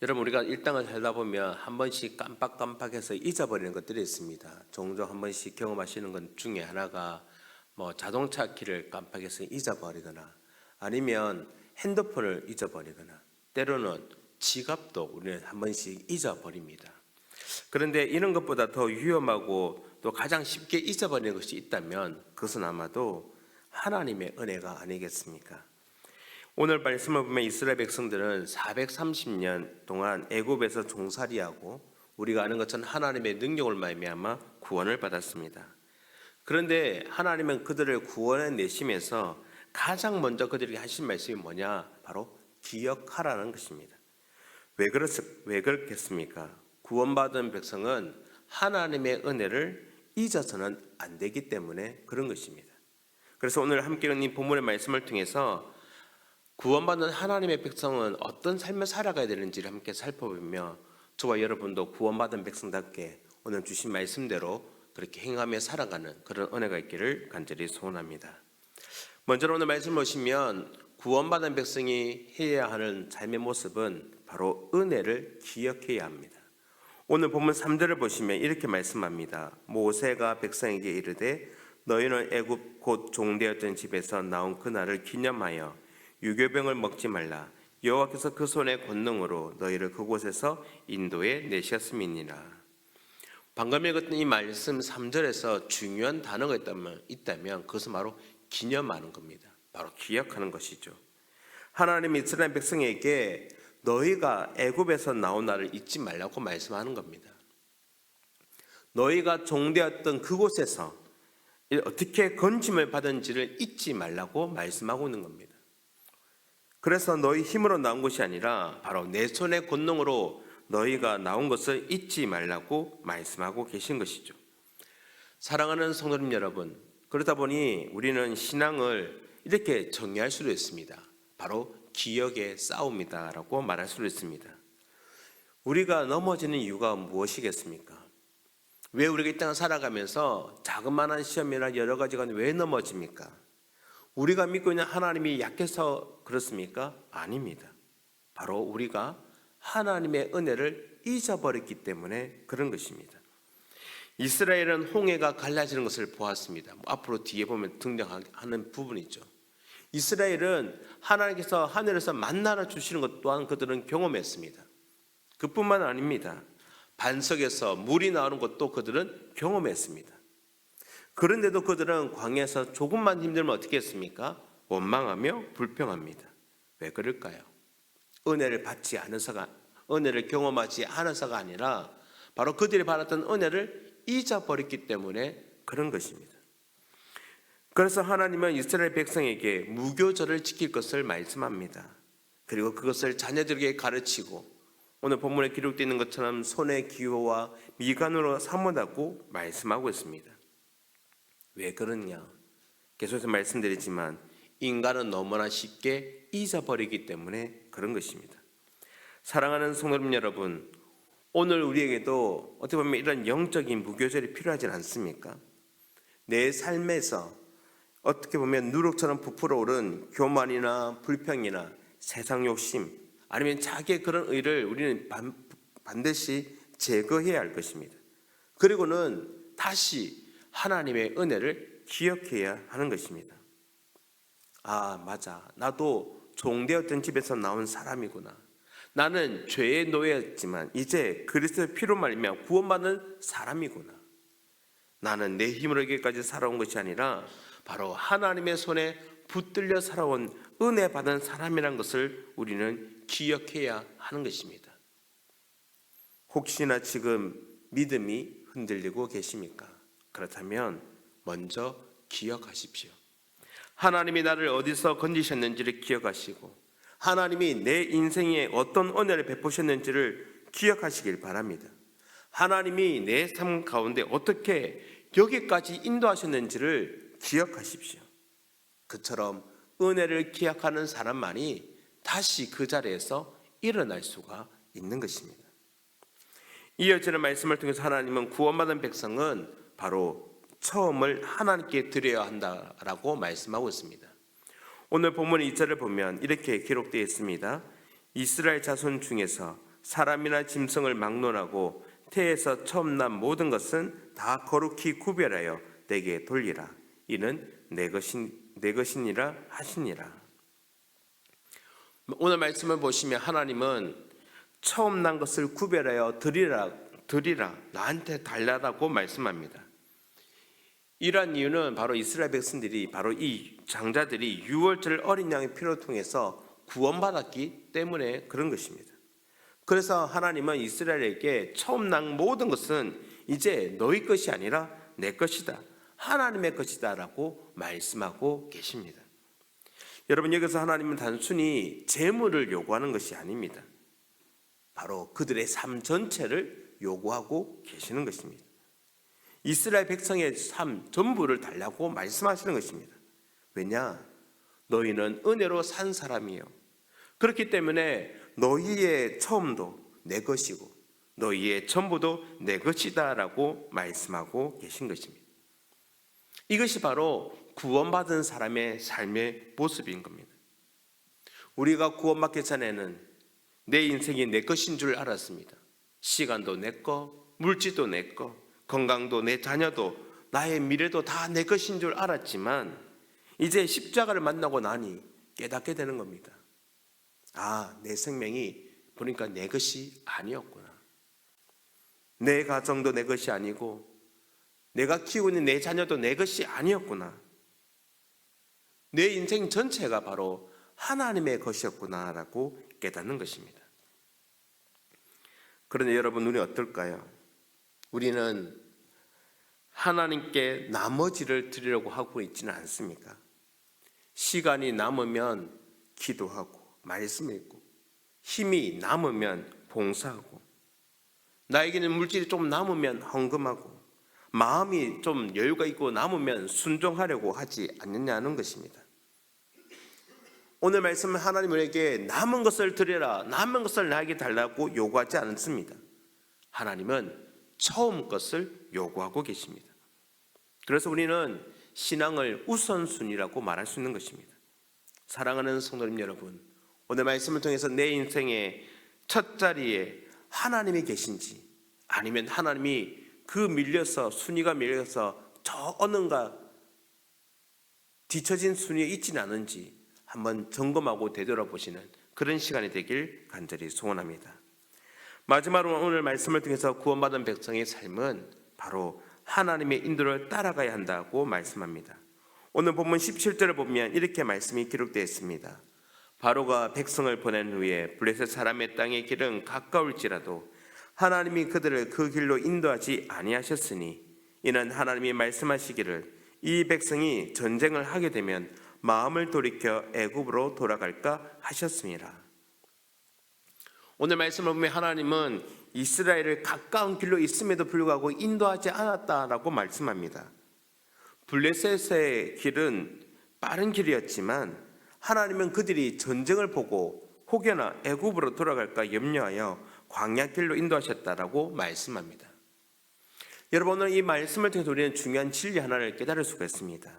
여러분, 우리가 일상을 살다 보면 한 번씩 깜빡깜빡해서 잊어버리는 것들이 있습니다. 종종 한 번씩 경험하시는 것 중에 하나가 자동차 키를 깜빡해서 잊어버리거나 아니면 핸드폰을 잊어버리거나 때로는 지갑도 우리는 한 번씩 잊어버립니다. 그런데 이런 것보다 더 위험하고 또 가장 쉽게 잊어버리는 것이 있다면 그것은 아마도 하나님의 은혜가 아니겠습니까? 오늘 말씀을 보면 이스라엘 백성들은 430년 동안 애굽에서 종살이하고 우리가 아는 것처럼 하나님의 능력을 말미암아 구원을 받았습니다. 그런데 하나님은 그들을 구원해 내시면서 가장 먼저 그들에게 하신 말씀이 뭐냐? 바로 기억하라는 것입니다. 왜 그렇겠습니까? 구원받은 백성은 하나님의 은혜를 잊어서는 안 되기 때문에 그런 것입니다. 그래서 오늘 함께 읽는 이 본문의 말씀을 통해서 구원받는 하나님의 백성은 어떤 삶을 살아가야 되는지를 함께 살펴보며 저와 여러분도 구원받은 백성답게 오늘 주신 말씀대로 그렇게 행하며 살아가는 그런 은혜가 있기를 간절히 소원합니다. 먼저 오늘 말씀을 보시면 구원받은 백성이 해야 하는 삶의 모습은 바로 은혜를 기억해야 합니다. 오늘 본문 3절을 보시면 이렇게 말씀합니다. 모세가 백성에게 이르되 너희는 애굽 곧 종되었던 집에서 나온 그날을 기념하여 유교병을 먹지 말라. 여호와께서 그 손의 권능으로 너희를 그곳에서 인도해 내셨음이니라. 방금 읽었던 이 말씀 3절에서 중요한 단어가 있다면 그것은 바로 기념하는 겁니다. 바로 기억하는 것이죠. 하나님이 이스라엘 백성에게 너희가 애굽에서 나온 날을 잊지 말라고 말씀하는 겁니다. 너희가 종되었던 그곳에서 어떻게 건짐을 받은지를 잊지 말라고 말씀하고 있는 겁니다. 그래서 너희 힘으로 나온 것이 아니라 바로 내 손의 권능으로 너희가 나온 것을 잊지 말라고 말씀하고 계신 것이죠. 사랑하는 성도님 여러분, 그러다 보니 우리는 신앙을 이렇게 정의할 수도 있습니다. 바로 기억의 싸움이다라고 말할 수도 있습니다. 우리가 넘어지는 이유가 무엇이겠습니까? 왜 우리가 이 땅을 살아가면서 자그마한 시험이나 여러 가지가 왜 넘어집니까? 우리가 믿고 있는 하나님이 약해서 그렇습니까? 아닙니다. 바로 우리가 하나님의 은혜를 잊어버렸기 때문에 그런 것입니다. 이스라엘은 홍해가 갈라지는 것을 보았습니다. 앞으로 뒤에 보면 등장하는 부분이죠. 이스라엘은 하나님께서 하늘에서 만나를 주시는 것 또한 그들은 경험했습니다. 그뿐만 아닙니다. 반석에서 물이 나오는 것도 그들은 경험했습니다. 그런데도 그들은 광야에서 조금만 힘들면 어떻게 했습니까? 원망하며 불평합니다. 왜 그럴까요? 은혜를 받지 않아서가, 은혜를 경험하지 않아서가 아니라 바로 그들이 받았던 은혜를 잊어버렸기 때문에 그런 것입니다. 그래서 하나님은 이스라엘 백성에게 무교절을 지킬 것을 말씀합니다. 그리고 그것을 자녀들에게 가르치고 오늘 본문에 기록되어 있는 것처럼 손의 기호와 미간으로 삼으라고 말씀하고 있습니다. 왜 그러냐? 계속해서 말씀드리지만 인간은 너무나 쉽게 잊어버리기 때문에 그런 것입니다. 사랑하는 성도님 여러분, 오늘 우리에게도 어떻게 보면 이런 영적인 무교절이 필요하지 않습니까? 내 삶에서 어떻게 보면 누룩처럼 부풀어 오른 교만이나 불평이나 세상 욕심 아니면 자기의 그런 의를 우리는 반드시 제거해야 할 것입니다. 그리고는 다시 하나님의 은혜를 기억해야 하는 것입니다. 아, 맞아. 나도 종되었던 집에서 나온 사람이구나. 나는 죄의 노예였지만 이제 그리스도의 피로 말미암아 구원받는 사람이구나. 나는 내 힘으로 여기까지 살아온 것이 아니라 바로 하나님의 손에 붙들려 살아온 은혜 받은 사람이라는 것을 우리는 기억해야 하는 것입니다. 혹시나 지금 믿음이 흔들리고 계십니까? 그렇다면 먼저 기억하십시오. 하나님이 나를 어디서 건지셨는지를 기억하시고 하나님이 내 인생에 어떤 은혜를 베푸셨는지를 기억하시길 바랍니다. 하나님이 내 삶 가운데 어떻게 여기까지 인도하셨는지를 기억하십시오. 그처럼 은혜를 기억하는 사람만이 다시 그 자리에서 일어날 수가 있는 것입니다. 이어지는 말씀을 통해서 하나님은 구원받은 백성은 바로 처음을 하나님께 드려야 한다라고 말씀하고 있습니다. 오늘 본문 2절을 보면 이렇게 기록되어 있습니다. 이스라엘 자손 중에서 사람이나 짐승을 막론하고 태에서 처음 난 모든 것은 다 거룩히 구별하여 내게 돌리라. 이는 내 것이니라 하시니라. 오늘 말씀을 보시면 하나님은 처음 난 것을 구별하여 드리라, 나한테 달라라고 말씀합니다. 이러한 이유는 바로 이스라엘 백성들이, 바로 이 장자들이 유월절 어린 양의 피를 통해서 구원받았기 때문에 그런 것입니다. 그래서 하나님은 이스라엘에게 처음 난 모든 것은 이제 너희 것이 아니라 내 것이다, 하나님의 것이다 라고 말씀하고 계십니다. 여러분, 여기서 하나님은 단순히 재물을 요구하는 것이 아닙니다. 바로 그들의 삶 전체를 요구하고 계시는 것입니다. 이스라엘 백성의 삶 전부를 달라고 말씀하시는 것입니다. 왜냐? 너희는 은혜로 산 사람이에요. 그렇기 때문에 너희의 처음도 내 것이고 너희의 전부도 내 것이다 라고 말씀하고 계신 것입니다. 이것이 바로 구원받은 사람의 삶의 모습인 겁니다. 우리가 구원받기 전에는 내 인생이 내 것인 줄 알았습니다. 시간도 내 거, 물질도 내 거, 건강도 내 자녀도 나의 미래도 다 내 것인 줄 알았지만 이제 십자가를 만나고 나니 깨닫게 되는 겁니다. 아, 내 생명이 보니까 내 것이 아니었구나. 내 가정도 내 것이 아니고 내가 키우고 있는 내 자녀도 내 것이 아니었구나. 내 인생 전체가 바로 하나님의 것이었구나라고 깨닫는 것입니다. 그런데 여러분, 우리 어떨까요? 우리는 하나님께 나머지를 드리려고 하고 있지는 않습니까? 시간이 남으면 기도하고 말씀 읽고, 힘이 남으면 봉사하고, 나에게는 물질이 좀 남으면 헌금하고, 마음이 좀 여유가 있고 남으면 순종하려고 하지 않느냐는 것입니다. 오늘 말씀은 하나님 우리에게 남은 것을 드려라, 남은 것을 나에게 달라고 요구하지 않습니다. 하나님은 처음 것을 요구하고 계십니다. 그래서 우리는 신앙을 우선순위라고 말할 수 있는 것입니다. 사랑하는 성도님 여러분, 오늘 말씀을 통해서 내 인생의 첫 자리에 하나님이 계신지, 아니면 하나님이 순위가 밀려서 저 어느가 뒤처진 순위에 있지는 않은지 한번 점검하고 되돌아보시는 그런 시간이 되길 간절히 소원합니다. 마지막으로 오늘 말씀을 통해서 구원받은 백성의 삶은 바로 하나님의 인도를 따라가야 한다고 말씀합니다. 오늘 본문 17절을 보면 이렇게 말씀이 기록되어 있습니다. 바로가 백성을 보낸 후에 블레셋 사람의 땅의 길은 가까울지라도 하나님이 그들을 그 길로 인도하지 아니하셨으니 이는 하나님이 말씀하시기를 이 백성이 전쟁을 하게 되면 마음을 돌이켜 애굽으로 돌아갈까 하셨습니다. 오늘 말씀을 보면 하나님은 이스라엘을 가까운 길로 있음에도 불구하고 인도하지 않았다라고 말씀합니다. 블레셋의 길은 빠른 길이었지만 하나님은 그들이 전쟁을 보고 혹여나 애굽으로 돌아갈까 염려하여 광야길로 인도하셨다라고 말씀합니다. 여러분, 오늘 이 말씀을 통해서 우리는 중요한 진리 하나를 깨달을 수가 있습니다.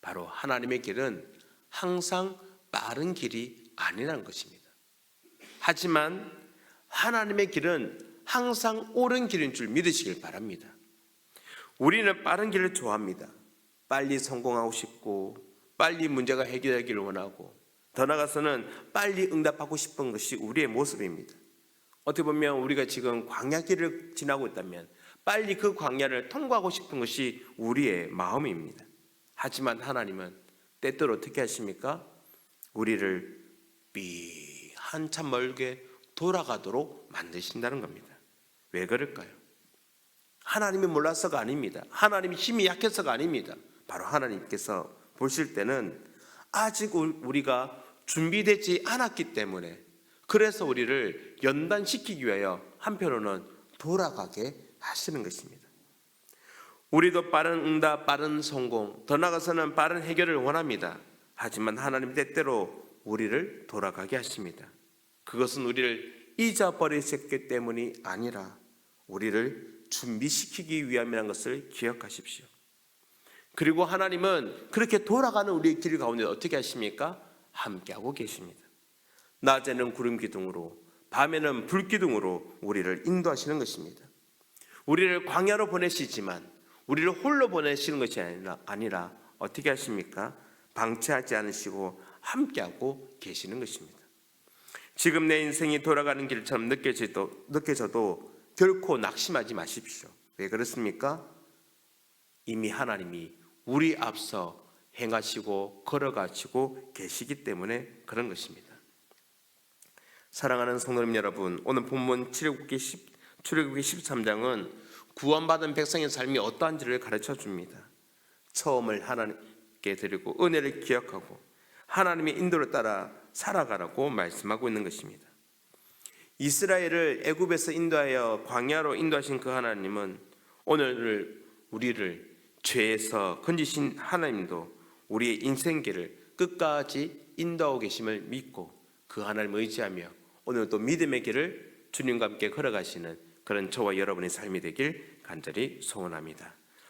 바로 하나님의 길은 항상 빠른 길이 아니라는 것입니다. 하지만 하나님의 길은 항상 옳은 길인 줄 믿으시길 바랍니다. 우리는 빠른 길을 좋아합니다. 빨리 성공하고 싶고 빨리 문제가 해결되기를 원하고 더 나아가서는 빨리 응답하고 싶은 것이 우리의 모습입니다. 어떻게 보면 우리가 지금 광야길을 지나고 있다면 빨리 그 광야를 통과하고 싶은 것이 우리의 마음입니다. 하지만 하나님은 때때로 어떻게 하십니까? 우리를 한참 멀게 돌아가도록 만드신다는 겁니다. 왜 그럴까요? 하나님이 몰라서가 아닙니다. 하나님이 힘이 약해서가 아닙니다. 바로 하나님께서 보실 때는 아직 우리가 준비되지 않았기 때문에, 그래서 우리를 연단시키기 위하여 한편으로는 돌아가게 하시는 것입니다. 우리도 빠른 응답, 빠른 성공, 더 나아가서는 빠른 해결을 원합니다. 하지만 하나님 때때로 우리를 돌아가게 하십니다. 그것은 우리를 잊어버리셨기 때문이 아니라 우리를 준비시키기 위함이라는 것을 기억하십시오. 그리고 하나님은 그렇게 돌아가는 우리의 길 가운데 어떻게 하십니까? 함께하고 계십니다. 낮에는 구름 기둥으로, 밤에는 불기둥으로 우리를 인도하시는 것입니다. 우리를 광야로 보내시지만 우리를 홀로 보내시는 것이 아니라 어떻게 하십니까? 방치하지 않으시고 함께하고 계시는 것입니다. 지금 내 인생이 돌아가는 길처럼 느껴져도 결코 낙심하지 마십시오. 왜 그렇습니까? 이미 하나님이 우리 앞서 행하시고 걸어가시고 계시기 때문에 그런 것입니다. 사랑하는 성도님 여러분, 오늘 본문 출애굽기 13장은 구원받은 백성의 삶이 어떠한지를 가르쳐 줍니다. 처음을 하나님께 드리고 은혜를 기억하고 하나님의 인도를 따라 살아가라고 말씀하고 있는 것입니다. 이스라엘을 애굽에서 인도하여 광야로 인도하신 그 하나님은 오늘 우리를 죄에서 건지신 하나님도 우리의 인생길을 끝까지 인도하고 계심을 믿고 그 하나님을 의지하며 오늘도 믿음의 길을 주님과 함께 걸어가시는 그런 저와 여러분의 삶이 되길 간절히 소원합니다.